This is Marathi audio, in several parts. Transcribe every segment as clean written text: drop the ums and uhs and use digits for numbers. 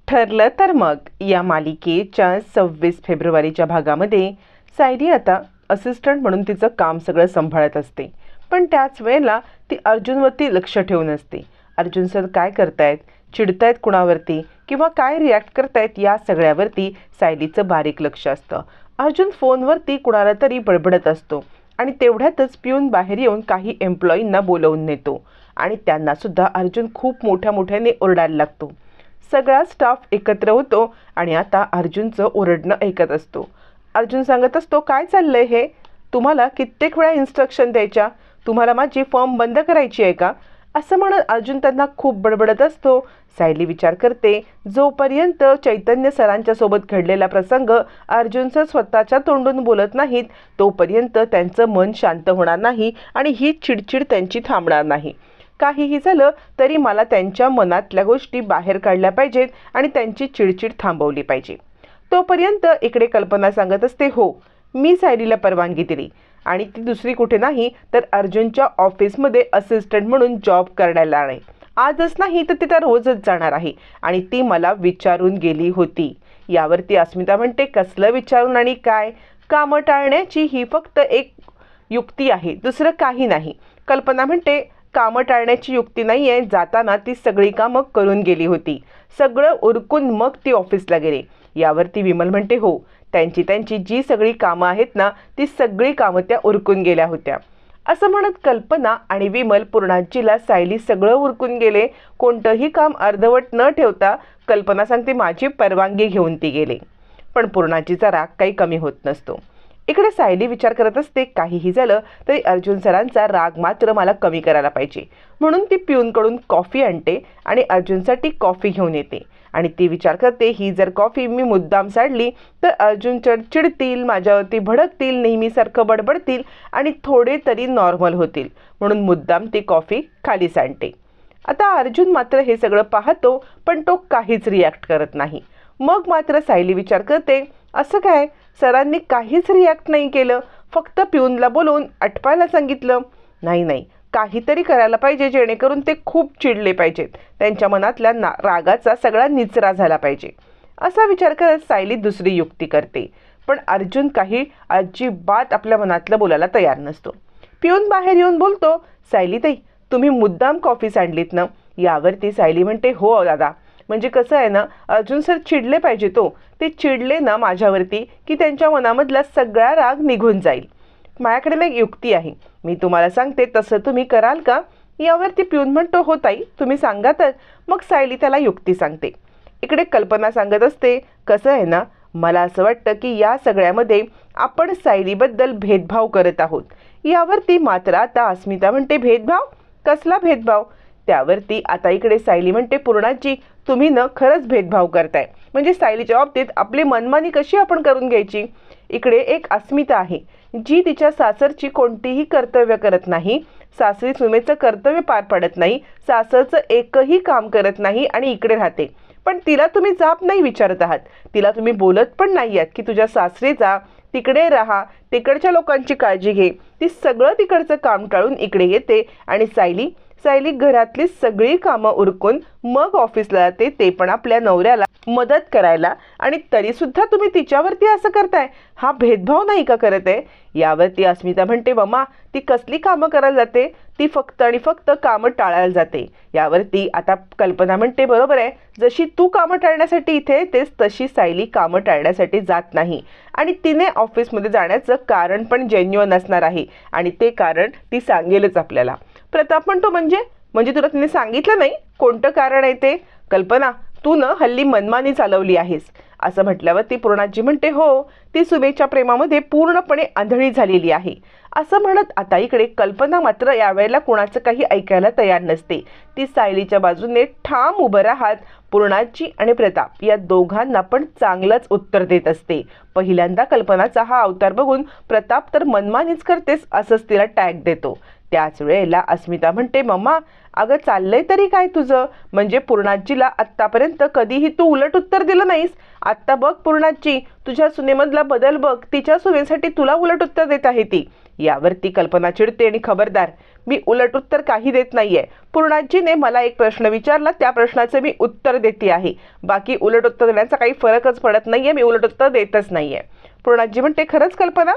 ठरलं तर मग या मालिकेच्या 26 फेब्रुवारीच्या भागामध्ये सायली आता असिस्टंट म्हणून तिचं काम सगळं सांभाळत असते. पण त्याच वेळेला ती अर्जुनवरती लक्ष ठेवून असते. अर्जुन सर काय करतायत, चिडतायत कुणावरती किंवा काय रिॲक्ट करतायत या सगळ्यावरती सायलीचं बारीक लक्ष असतं. अर्जुन फोनवरती कुणाला तरी बडबडत असतो आणि तेवढ्यातच पिऊन बाहेर येऊन काही एम्प्लॉईंना बोलवून नेतो आणि त्यांनासुद्धा अर्जुन खूप मोठ्याने ओरडायला लागतो. सगळा स्टाफ एकत्र होतो आणि आता अर्जुनचं ओरडणं ऐकत असतो. अर्जुन सांगत असतो, काय चाललंय हे, तुम्हाला कित्येक वेळा इन्स्ट्रक्शन द्यायच्या, तुम्हाला माझी फर्म बंद करायची आहे का, असं म्हणत अर्जुन त्यांना खूप बडबडत असतो. सायली विचार करते, जोपर्यंत चैतन्य सरांच्या सोबत घडलेला प्रसंग अर्जुन सर स्वतःच्या तोंडून बोलत नाहीत तोपर्यंत त्यांचं मन शांत होणार नाही आणि ही चिडचिड त्यांची थांबणार नाही. काहीही झालं तरी मला त्यांच्या मनातल्या गोष्टी बाहेर काढल्या पाहिजेत आणि त्यांची चिडचिड थांबवली पाहिजे. तोपर्यंत इकडे कल्पना सांगत असते, हो मी सायलीला परवानगी दिली आणि ती दुसरी कुठे नाही तर अर्जुनच्या ऑफिसमध्ये असिस्टंट म्हणून जॉब करायला आहे. आजच नाही तर ती तर रोजच जाणार आहे आणि ती मला विचारून गेली होती. यावरती अस्मिता म्हणते, कसलं विचारून आणि काय, कामं टाळण्याची ही फक्त एक युक्ती आहे, दुसरं काही नाही. कल्पना म्हणते, कामं टाळण्याची युक्ती नाही आहे, जाताना ती सगळी कामं करून गेली होती, सगळं उरकून मग ती ऑफिसला गेली. यावरती विमल म्हणते, हो त्यांची जी सगळी कामं आहेत ना ती सगळी कामं त्या उरकून गेल्या होत्या. असं म्हणत कल्पना आणि विमल पूर्णाजीला सायली सगळं उरकून गेले, कोणतंही काम अर्धवट न ठेवता कल्पना सांगते माझी परवानगी घेऊन ती गेले. पण पूर्णाजीचा राग काही कमी होत नसतो. इकडे सायली विचार करत असते, काहीही झालं तरी अर्जुन सरांचा राग मात्र मला कमी करायला पाहिजे, म्हणून ती पिऊनकडून कॉफी आणते आणि अर्जुनसाठी कॉफी घेऊन येते आणि ती विचार करते, ही जर कॉफी मी मुद्दाम साडली तर अर्जुन चिडतील, माझ्यावरती भडकतील, नेहमीसारखं बडबडतील आणि थोडे तरी नॉर्मल होतील, म्हणून मुद्दाम ती कॉफी खाली सांडते. आता अर्जुन मात्र हे सगळं पाहतो पण तो काहीच रिॲक्ट करत नाही. मग मात्र सायली विचार करते, असं काय, सरांनी काहीच रिॲक्ट नाही केलं, फक्त पिऊनला बोलवून आटपायला सांगितलं. नाही काहीतरी करायला पाहिजे जेणेकरून ते खूप चिडले पाहिजेत, त्यांच्या मनातल्या रागाचा सगळा निचरा झाला पाहिजे. असा विचार करत सायली दुसरी युक्ती करते. पण अर्जुन काही अजिबात आपल्या मनातलं बोलायला तयार नसतो. पिऊन बाहेर येऊन बोलतो, सायली ताई तुम्ही मुद्दाम कॉफी सांडलीत ना. यावरती सायली म्हणते, हो दादा, म्हणजे कसं आहे ना, अर्जुन सर चिडले पाहिजे, ते चिडले ना माझ्यावरती की त्यांच्या मनामधला सगळा राग निघून जाईल. माझ्याकडे एक युक्ती आहे, मी तुम्हाला सांगते, तसं तुम्ही कराल का. यावरती पिऊन म्हणतो, हो ताई तुम्ही सांगा तर. मग सायली त्याला युक्ती सांगते. इकडे कल्पना सांगत असते, कसं आहे ना, मला असं वाटतं की या सगळ्यामध्ये आपण सायलीबद्दल भेदभाव करत आहोत. यावरती मात्र आता अस्मिता म्हणते, भेदभाव, कसला भेदभाव. त्यावरती आता इकडे सायली म्हणते, पूर्णाजी तुम्ही न खरंच भेदभाव करताय, म्हणजे सायलीच्या बाबतीत आपली मनमानी कशी आपण करून घ्यायची. इकडे एक अस्मिता आहे जी तिच्या सासरची कोणतीही कर्तव्य करत नाही, सासरी सुनेचं कर्तव्य पार पडत नाही, सासरचं एकही काम करत नाही आणि इकडे राहते. पण तिला तुम्ही जाब नाही विचारत आहात, तिला तुम्ही बोलत पण नाही आहात की तुझ्या सासरी जा, तिकडे राहा, तिकडच्या लोकांची काळजी घे. ती सगळं तिकडचं काम टाळून इकडे येते आणि सायली घरातली सगळी कामं उरकून मग ऑफिसला जाते, ते पण आपल्या नवऱ्याला मदत करायला, आणि तरीसुद्धा तुम्ही तिच्यावरती असं करताय, हा भेदभाव नाही का करत आहे. यावरती अस्मिता म्हणते, मम्मा ती कसली कामं करायला जाते, ती फक्त आणि फक्त कामं टाळायला जाते. यावरती आता कल्पना म्हणते, बरोबर आहे, जशी तू कामं टाळण्यासाठी इथे येतेस तशी सायली कामं टाळण्यासाठी जात नाही आणि तिने ऑफिसमध्ये जाण्याचं कारण पण जेन्युअन असणार आहे आणि ते कारण ती सांगेलच आपल्याला. प्रताप म्हणतो, म्हणजे तुला तिने सांगितलं नाही कोणतं कारण आहे ते. कल्पना तू न हल्ली मनमानी चालवली आहेस. असं म्हटल्यावर ती पूर्णाजी म्हणते, हो ती सुनेच्या प्रेमामध्ये पूर्णपणे आंधळी झालेली आहे. असं म्हणत आता इकडे कल्पना मात्र यावेळेला कुणाचं काही ऐकायला तयार नसते. ती सायलीच्या बाजूने ठाम उभं राहत पूर्णाजी आणि प्रताप या दोघांना पण चांगलंच उत्तर देत असते. पहिल्यांदा कल्पनाचा हा अवतार बघून प्रताप तर मनमानीच करतेस असंच तिला टॅग देतो. त्याच वेळेला अस्मिता म्हणते, मम्मा अगं चाललंय तरी काय तुझं, म्हणजे पूर्णाजीला आत्तापर्यंत कधीही तू उलट उत्तर दिलं नाहीस, आत्ता बघ पूर्णाजी तुझ्या सुनेमधला बदल बघ, तिच्या सुनेसाठी तुला उलट उत्तर देत आहे ती. यावरती कल्पना चिडते आणि खबरदार, मी उलट उत्तर काही देत नाहीये. पूर्णाजीने मला एक प्रश्न विचारला, त्या प्रश्नाचं मी उत्तर देते आहे. बाकी उलट उत्तर देण्याचा काही फरकच पडत नाहीये, मी उलट उत्तर देतच नाहीये. पूर्णाजी म्हणते, खरंच कल्पना,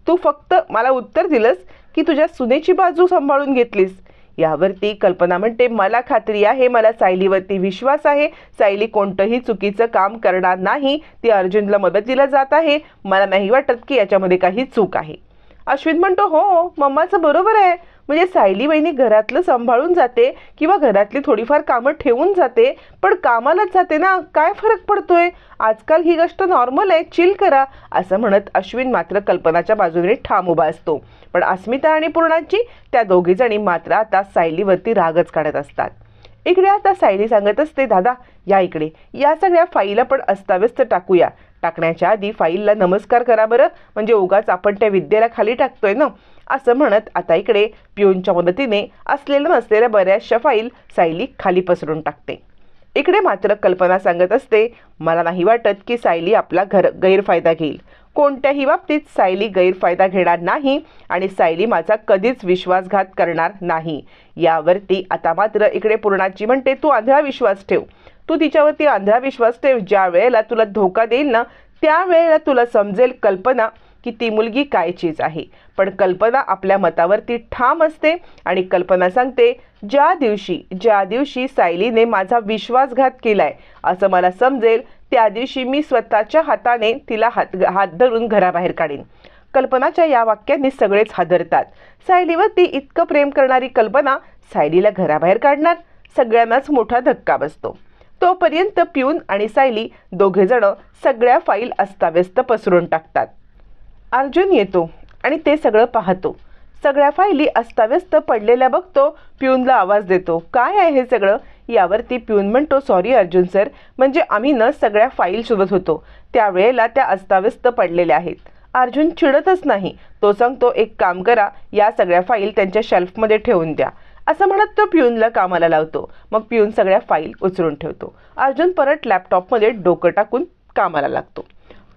तू फक्त मला उत्तर दिलंस की तुझ्या सुनेची बाजू सांभाळून घेतलीस? यावरती कल्पना म्हणते, मला खात्री आहे, मला सायलीवरती विश्वास आहे. सायली कोणतंही चुकीचं काम करणार नाही. ती अर्जुनला मदतीला जात आहे. मला नाही वाटत की याच्यामध्ये काही चूक आहे. अश्विन म्हणतो, हो मम्माचं बरोबर आहे. म्हणजे सायली वहिनी घरातलं सांभाळून जाते किंवा घरातली थोडीफार कामं ठेवून जाते, पण कामालाच जाते ना, काय फरक पडतोय? आजकाल ही गोष्ट नॉर्मल आहे, चिल करा, असं म्हणत अश्विन मात्र कल्पनाच्या बाजूने ठाम उभा असतो. पण अस्मिता आणि पूर्णाची त्या दोघीजणी मात्र आता सायलीवरती रागच काढत असतात. इकडे आता सायली सांगत असते, दादा या इकडे, या सगळ्या फाईल आपण अस्ताव्यस्त टाकूया. टाकण्याच्या आधी फाईलला नमस्कार करा बरं, म्हणजे उगाच आपण त्या विद्येला खाली टाकतोय ना, असं म्हणत आता इकडे पिऊनच्या मदतीने असलेल्या नसलेल्या बऱ्याचशा फाईल सायली खाली पसरून टाकते. इकडे मात्र कल्पना सांगत असते, मला नाही वाटत की सायली आपला गैरफायदा घेईल. कोणत्याही बाबतीत सायली गैरफायदा घेणार नाही आणि सायली माझा कधीच विश्वासघात करणार नाही. यावरती आता मात्र इकडे पूर्णाची म्हणते, तू आंधळा विश्वास ठेव, तू तिच्यावरती आंधळा विश्वास ठेव. ज्या वेळेला तुला धोका देईल ना, त्यावेळेला तुला समजेल कल्पना की ती मुलगी काय चीज आहे. पण कल्पना आपल्या मतावरती ठाम असते आणि कल्पना सांगते, ज्या दिवशी सायलीने माझा विश्वासघात केलाय असं मला समजेल, त्या दिवशी मी स्वतःच्या हाताने तिला हात धरून घराबाहेर काढीन. कल्पनाच्या या वाक्यांनी सगळेच हादरतात. सायलीवरती इतकं प्रेम करणारी कल्पना सायलीला घराबाहेर काढणार, सगळ्यांनाच मोठा धक्का बसतो. तोपर्यंत पिऊन आणि सायली दोघेजण सगळ्या फाईल अस्ताव्यस्त पसरून टाकतात. अर्जुन येतो आणि ते सगळं पाहतो. सगळ्या फायली अस्ताव्यस्त पडलेल्या बघतो. पिऊनला आवाज देतो, काय आहे हे सगळं? यावरती पिऊन म्हणतो, सॉरी अर्जुन सर, म्हणजे आम्ही न सगळ्या फाईल शोधत होतो, त्यावेळेला त्या अस्ताव्यस्त पडलेल्या आहेत. अर्जुन चिडतच नाही. तो सांगतो, एक काम करा, या सगळ्या फाईल त्यांच्या शेल्फमध्ये ठेवून द्या, असं म्हणत तो पिऊनला कामाला लावतो. मग पिऊन सगळ्या फाईल उचलून ठेवतो. अर्जुन परत लॅपटॉपमध्ये डोकं टाकून कामाला लागतो.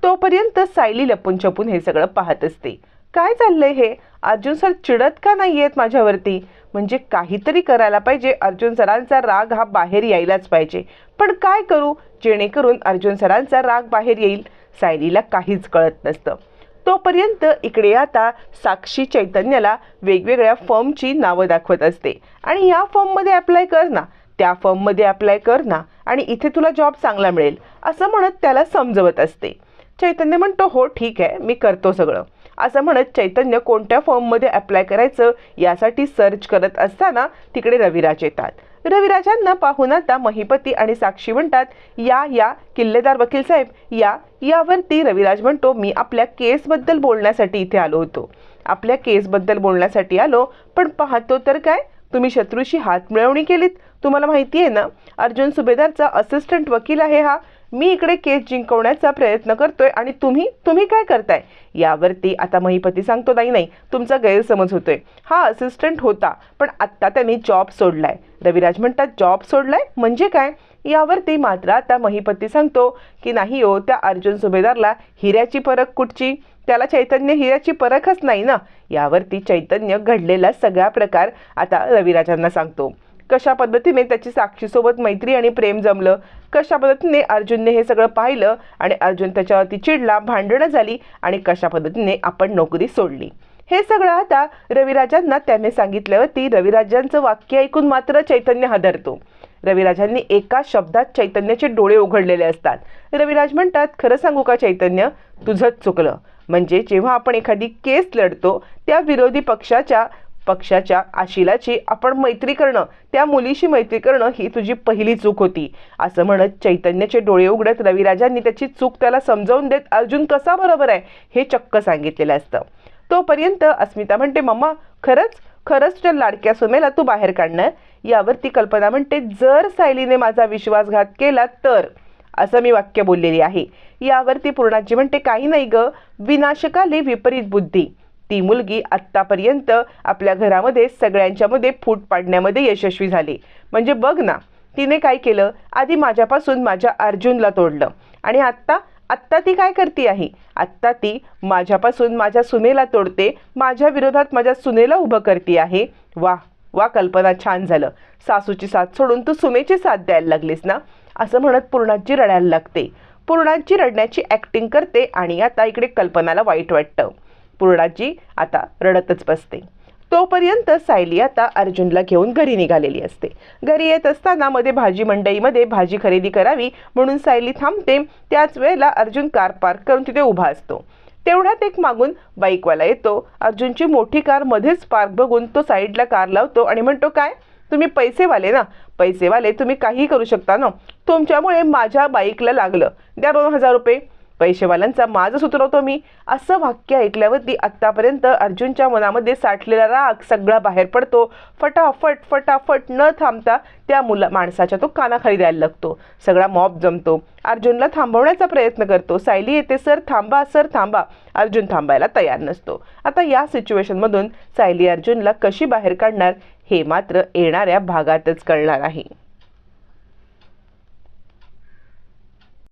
तोपर्यंत सायली लपून छपून हे सगळं पाहत असते. काय चाललंय हे? अर्जुन सर चिडत का नाही आहेत माझ्यावरती? म्हणजे काहीतरी करायला पाहिजे. अर्जुन सरांचा राग हा बाहेर यायलाच पाहिजे. पण काय करू जेणेकरून अर्जुन सरांचा राग बाहेर येईल? सायलीला काहीच कळत नसतं. तोपर्यंत इकडे आता साक्षी चैतन्याला वेगवेगळ्या फर्मची नावं दाखवत असते आणि या फर्ममध्ये अप्लाय कर ना, त्या फर्ममध्ये अप्लाय कर ना, आणि इथे तुला जॉब चांगला मिळेल, असं म्हणत त्याला समजवत असते. चैतन्य म्हणतो, हो ठीक आहे, मी करतो सगळं, असं म्हणत चैतन्य कोणत्या फॉर्ममध्ये अप्लाय करायचं यासाठी सर्च करत असताना तिकडे रविराज येतात. रविराजांना पाहून आता महिपती आणि साक्षी म्हणतात, या किल्लेदार वकील साहेब या. यावरती रविराज म्हणतो, मी आपल्या केसबद्दल बोलण्यासाठी इथे आलो होतो. आपल्या केसबद्दल बोलण्यासाठी आलो, पण पाहतो तर काय, तुम्ही शत्रूशी हात मिळवणी केलीत. तुम्हाला माहिती आहे ना, अर्जुन सुभेदारचा असिस्टंट वकील आहे हा. मी इकडे केस जिंकवण्याचा प्रयत्न करतोय आणि तुम्ही काय करताय? यावरती आता महिपती सांगतो, नाही, तुमचा गैरसमज होतोय. हा असिस्टंट होता, पण आत्ता त्यांनी जॉब सोडलाय. रविराज म्हणतात, जॉब सोडलाय म्हणजे काय? यावरती मात्र आता महिपती सांगतो की नाही हो, त्या अर्जुन सुभेदारला हिऱ्याची परख कुठची? त्याला चैतन्य हिऱ्याची परखच नाही ना. यावरती चैतन्य घडलेला सगळा प्रकार आता रविराजांना सांगतो. कशा पद्धतीने त्याची साक्षीसोबत मैत्री आणि प्रेम जमलं, कशा पद्धतीने अर्जुनने हे सगळं पाहिलं आणि अर्जुन त्याच्यावरती चिडला, भांडणं झाली आणि कशा पद्धतीने आपण नोकरी सोडली. हे सगळं आता रविराजांना त्याने सांगितल्यावरती रविराजांचं वाक्य ऐकून मात्र चैतन्य हादरतो. रविराजांनी एका शब्दात चैतन्याचे डोळे उघडलेले असतात. रविराज म्हणतात, खरं सांगू का चैतन्य, तुझंच चुकलं. म्हणजे जेव्हा आपण एखादी केस लढतो त्या विरोधी पक्षाच्या आशिलाची आपण मैत्री करणं, त्या मुलीशी मैत्री करणं ही तुझी पहिली चूक होती, असं म्हणत चैतन्याचे डोळे उघडत रविराजांनी त्याची चूक त्याला समजावून देत अर्जुन कसा बरोबर आहे हे चक्क सांगितलेलं असतं. तोपर्यंत अस्मिता म्हणते, मम्मा खरंच तुझ्या लाडक्या सुमेला तू बाहेर काढणार? यावरती कल्पना म्हणते, जर सायलीने माझा विश्वासघात केला तर, असं मी वाक्य बोललेली आहे. यावरती पूर्णाजी म्हणते, काही नाही ग, विनाशकाली विपरीत बुद्धी. ती मुलगी आत्तापर्यंत आपल्या घरामध्ये सगळ्यांच्यामध्ये फूट पाडण्यामध्ये यशस्वी झाली. म्हणजे बघ ना, तिने काय केलं, आधी माझ्यापासून माझ्या अर्जुनला तोडलं आणि आत्ता आत्ता ती काय करते आहे? आत्ता ती माझ्यापासून माझ्या सुनेला तोडते, माझ्या विरोधात माझ्या सुनेला उभं करते आहे. वा वा कल्पना, छान झालं. सासूची साथ सोडून तू सुनेची साथ द्यायला लागलीस ना, असं म्हणत पूर्णाजी रडायला लागते. पूर्णाजी रडण्याची ॲक्टिंग करते आणि आता इकडे कल्पनाला वाईट वाटतं. पूर्णाजी आता रडतच बसते. तोपर्यंत सायली आता अर्जुनला घेऊन घरी निघालेली असते. घरी येत असताना मध्ये भाजी मंडईमध्ये भाजी खरेदी करावी म्हणून सायली थांबते. त्याच वेळेला अर्जुन कार पार्क करून तिथे उभा असतो. तेवढ्यात एक मागून बाईकवाला येतो. अर्जुनची मोठी कार मध्येच पार्क बघून तो साईडला कार लावतो आणि म्हणतो, काय तुम्ही पैसेवाले ना? पैसेवाले तुम्ही काहीही करू शकता ना? तुमच्यामुळे माझ्या बाईकला लागलं, द्या 2,000 रुपये. पैसेवाल्यांचा माझच उतरवतो मी. असं वाक्य ऐकल्यावरती आत्तापर्यंत अर्जुनच्या मनामध्ये साठलेला राग सगळा बाहेर पडतो. फटाफट फटाफट न थांबता त्या माणसाच्या तो कानाखाली द्यायला लागतो. सगळा मॉब जमतो. अर्जुनला थांबवण्याचा प्रयत्न करतो. सायली येते, सर थांबा, सर थांबा. अर्जुन थांबायला तयार नसतो. आता या सिच्युएशनमधून सायली अर्जुनला कशी बाहेर काढणार हे मात्र येणाऱ्या भागातच कळणार आहे.